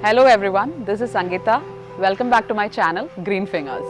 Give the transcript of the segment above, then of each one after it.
Hello everyone, this is Sangeeta. Welcome back to my channel Green Fingers.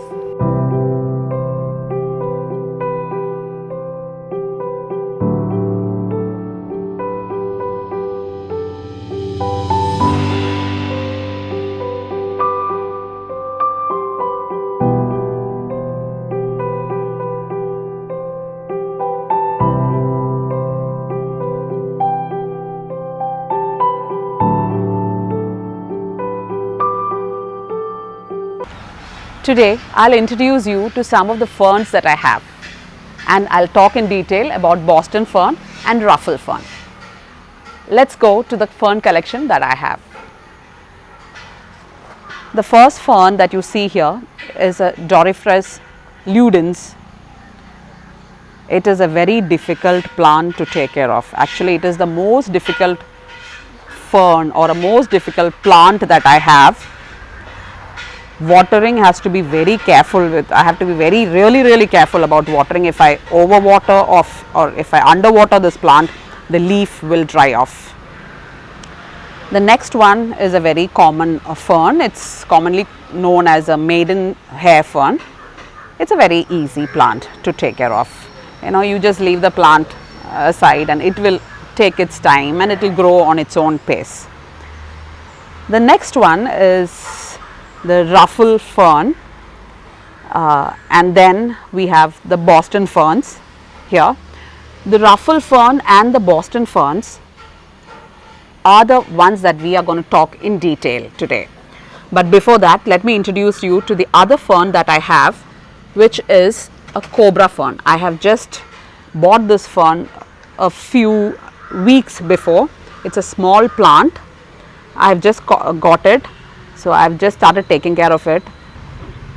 Today, I'll introduce you to some of the ferns that I have, and I'll talk in detail about Boston fern and Ruffle fern. Let's go to the fern collection that I have. The first fern that you see here is a Doryphorus ludens. It is a very difficult plant to take care of. Actually, it is the most difficult fern or a most difficult plant that I have. Watering has to be very careful with. I have to be really careful about watering. If I overwater or if I underwater this plant, the leaf will dry off. The next one is a very common fern. It's commonly known as a maiden hair fern. It's a very easy plant to take care of. You just leave the plant aside and it will take its time and it will grow on its own pace. The next one is the Ruffle fern, and then we have the Boston ferns here. The Ruffle fern and the Boston ferns are the ones that we are going to talk in detail today. But before that, let me introduce you to the other fern that I have, which is a cobra fern. I have just bought this fern a few weeks before. It's a small plant. I have just got it. So, I have just started taking care of it,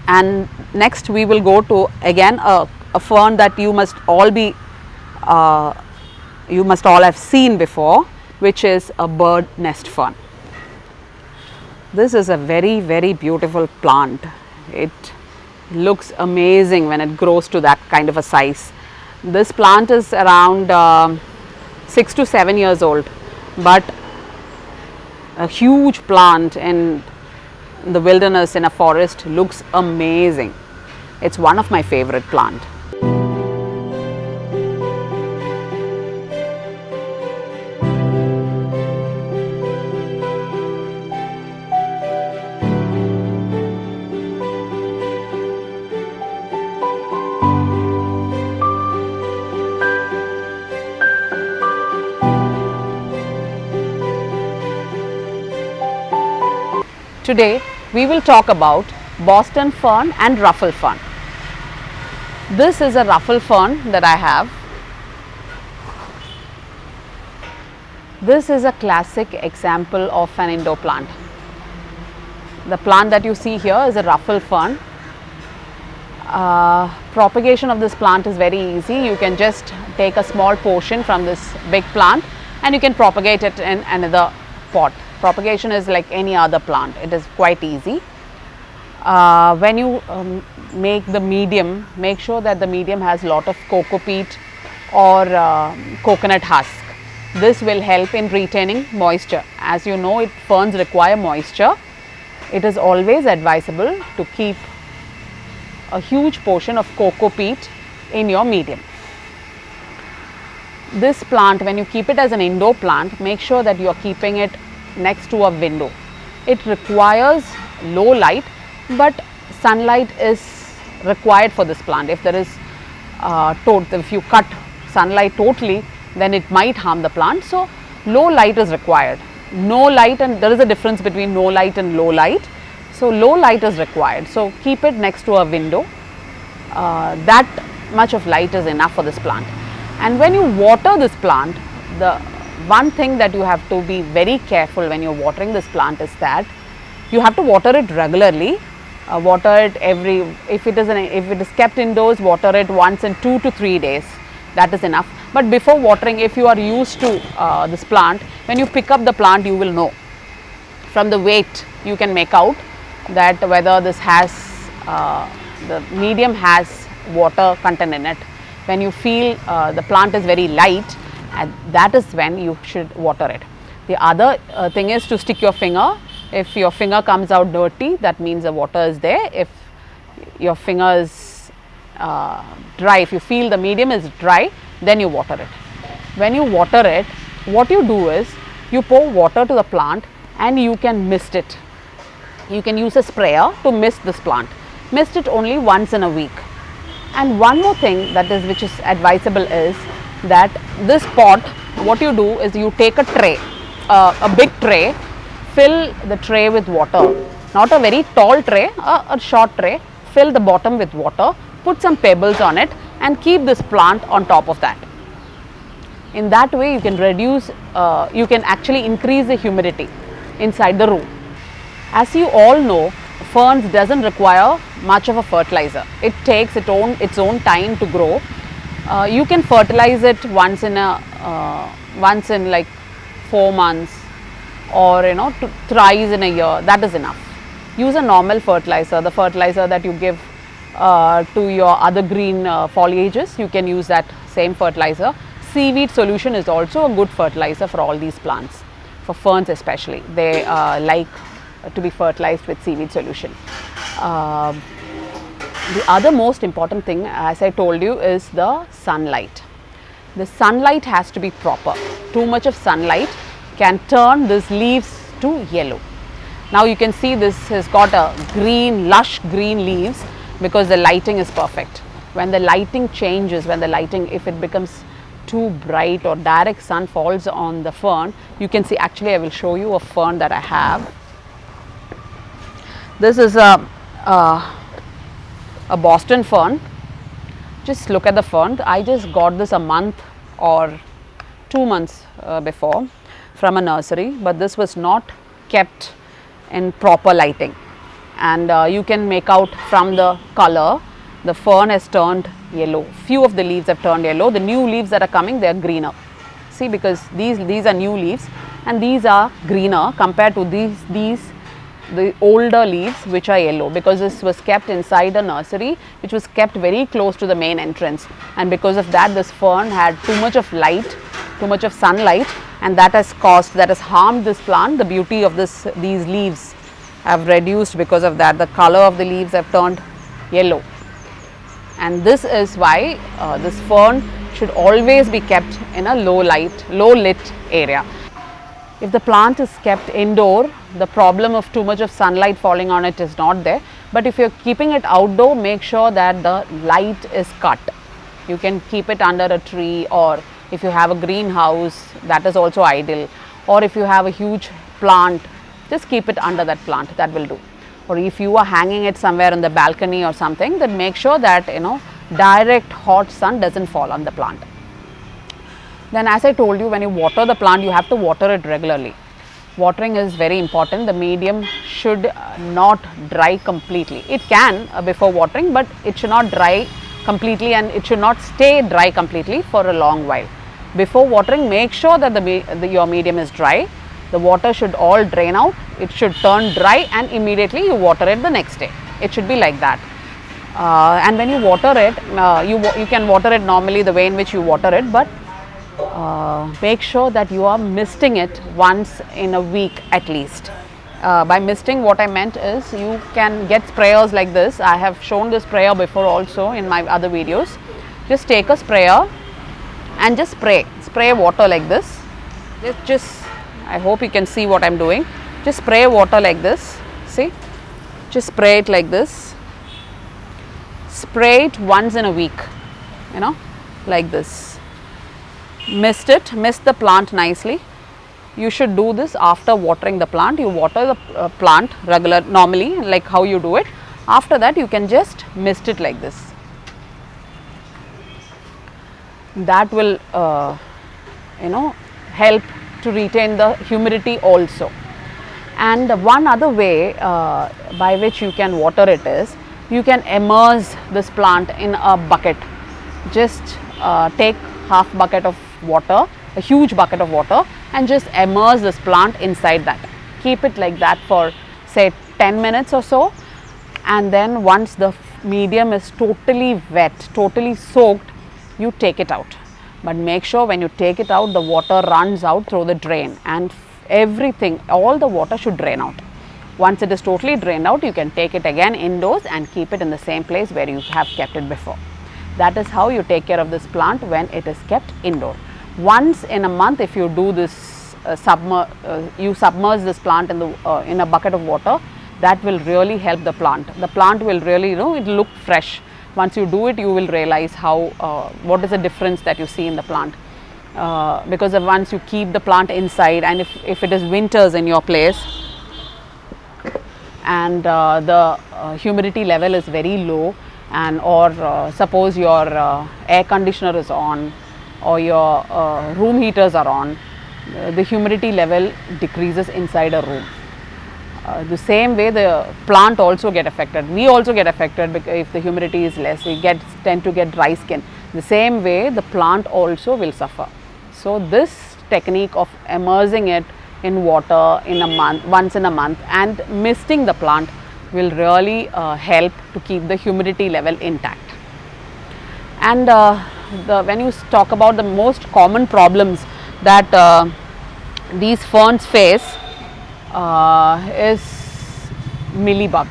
and next we will go to again a fern that you must all have seen before, which is a bird nest fern. This is a very beautiful plant. It looks amazing when it grows to that kind of a size. This plant is around 6 to 7 years old, but a huge plant in the wilderness in a forest looks amazing. It's one of my favorite plant. Today we will talk about Boston fern and Ruffle fern. This is a Ruffle fern that I have. This is a classic example of an indoor plant. The plant that you see here is a Ruffle fern. Propagation of this plant is very easy. You can just take a small portion from this big plant and you can propagate it in another pot. Propagation is like any other plant. It is quite easy. When you make the medium, make sure that the medium has lot of cocoa peat or coconut husk. This will help in retaining moisture. As you know, ferns require moisture. It is always advisable to keep a huge portion of cocoa peat in your medium. This plant, when you keep it as an indoor plant, make sure that you are keeping it next to a window. It requires low light, but sunlight is required for this plant. If there is if you cut sunlight totally, then it might harm the plant. So low light is required. No light, and there is a difference between no light and low light. So low light is required. So keep it next to a window. That much of light is enough for this plant. And when you water this plant, the one thing that you have to be very careful when you're watering this plant is that you have to water it regularly. Water it if it is kept indoors, water it once in 2 to 3 days. That is enough. But before watering, if you are used to this plant, when you pick up the plant, you will know from the weight. You can make out that whether this has the medium has water content in it. When you feel the plant is very light, that is when you should water it. The other thing is to stick your finger If your finger comes out dirty, that means the water is there. If your finger is dry, if you feel the medium is dry, then you water it. When you water it, what you do is you pour water to the plant and you can mist it. You can use a sprayer to mist this plant. Mist it only once in a week. And one more thing which is advisable is that this pot, what you do is you take a tray, a big tray, fill the tray with water, not a very tall tray, a short tray, fill the bottom with water, put some pebbles on it and keep this plant on top of that. In that way you can reduce, you can actually increase the humidity inside the room. As you all know, ferns doesn't require much of a fertilizer. It takes its own time to grow. You can fertilize it once in like 4 months, or thrice in a year. That is enough. Use a normal fertilizer, the fertilizer that you give to your other green foliages. You can use that same fertilizer. Seaweed solution is also a good fertilizer for all these plants, for ferns especially. They like to be fertilized with seaweed solution. The other most important thing, as I told you, is the sunlight. The sunlight has to be proper. Too much of sunlight can turn these leaves to yellow. Now you can see this has got a green, lush green leaves because the lighting is perfect. When the lighting changes, if it becomes too bright or direct sun falls on the fern, you can see, actually I will show you a fern that I have. This is a Boston fern. Just look at the fern. I just got this a month or 2 months before from a nursery, but this was not kept in proper lighting, and you can make out from the color the fern has turned yellow. Few of the leaves have turned yellow. The new leaves that are coming, they are greener. See, because these are new leaves and these are greener compared to the older leaves which are yellow, because this was kept inside a nursery which was kept very close to the main entrance, and because of that this fern had too much of light, too much of sunlight, and that has harmed this plant. The beauty of these leaves have reduced because of that. The color of the leaves have turned yellow, and this is why this fern should always be kept in a low lit area. If the plant is kept indoor, the problem of too much of sunlight falling on it is not there. But if you are keeping it outdoor, make sure that the light is cut. You can keep it under a tree, or if you have a greenhouse, that is also ideal. Or if you have a huge plant, just keep it under that plant, that will do. Or if you are hanging it somewhere on the balcony or something, then make sure that direct hot sun doesn't fall on the plant. Then, as I told you, when you water the plant, you have to water it regularly. Watering is very important. The medium should not dry completely. It can before watering, but it should not dry completely, and it should not stay dry completely for a long while. Before watering, make sure that your medium is dry. The water should all drain out. It should turn dry, and immediately you water it the next day. It should be like that. And when you water it, you can water it normally the way in which you water it, but make sure that you are misting it once in a week at least. By misting, what I meant is you can get sprayers like this. I have shown this sprayer before also in my other videos. Just take a sprayer and just spray water like this. I hope you can see what I am doing. Just spray water like this. See, just spray it like this. Spray it once in a week, like this. Mist the plant nicely. You should do this after watering the plant. You water the plant normally, like how you do it. After that, you can just mist it like this. That will help to retain the humidity also. And one other way by which you can water it is, you can immerse this plant in a bucket. Just take half bucket of water, a huge bucket of water, and just immerse this plant inside that. Keep it like that for say 10 minutes or so, and then once the medium is totally wet, totally soaked, you take it out. But make sure when you take it out, the water runs out through the drain, and everything, all the water should drain out. Once it is totally drained out, you can take it again indoors and keep it in the same place where you have kept it before. That is how you take care of this plant when it is kept indoor. Once in a month, if you do this, you submerge this plant in a bucket of water, that will really help the plant. The plant will really, it will look fresh. Once you do it, you will realize how, what is the difference that you see in the plant. Because once you keep the plant inside, and if it is winters in your place, and the humidity level is very low, and or suppose your air conditioner is on, or your room heaters are on, the humidity level decreases inside a room. The same way the plant also get affected. We also get affected because if the humidity is less, we tend to get dry skin. The same way the plant also will suffer. So this technique of immersing it in water in a month, once in a month, and misting the plant will really help to keep the humidity level intact. And when you talk about the most common problems that these ferns face is mealybug.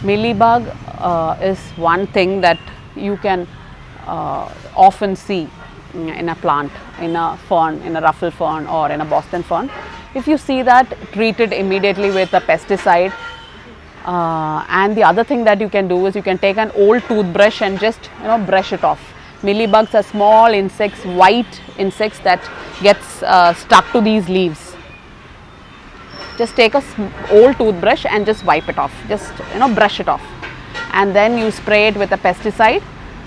Mealybug is one thing that you can often see in a plant, in a fern, in a ruffle fern or in a Boston fern. If you see that, treat it immediately with a pesticide. And the other thing that you can do is you can take an old toothbrush and just brush it off. Mealybugs are small insects, white insects that gets stuck to these leaves. Just take a old toothbrush and just wipe it off, just brush it off, and then you spray it with a pesticide,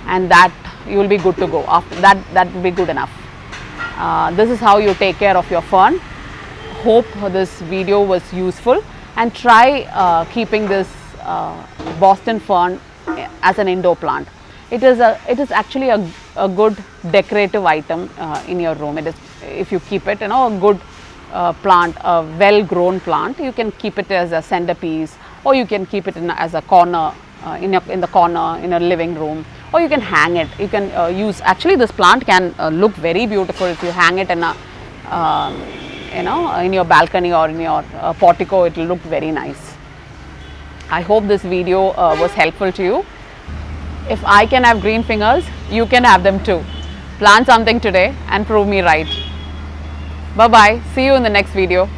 and that you will be good to go. After that, that will be good enough. This is how you take care of your fern. Hope this video was useful, and try keeping this Boston fern as an indoor plant. It is actually a good decorative item in your room. It is, if you keep it, a good plant, a well grown plant, you can keep it as a centerpiece, or you can keep it as a corner in the corner in a living room, or you can hang it. You can use, actually this plant can look very beautiful if you hang it in a in your balcony or in your portico. It will look very nice. I hope this video was helpful to you. If I can have green fingers, you can have them too. Plant something today and prove me right. Bye bye. See you in the next video.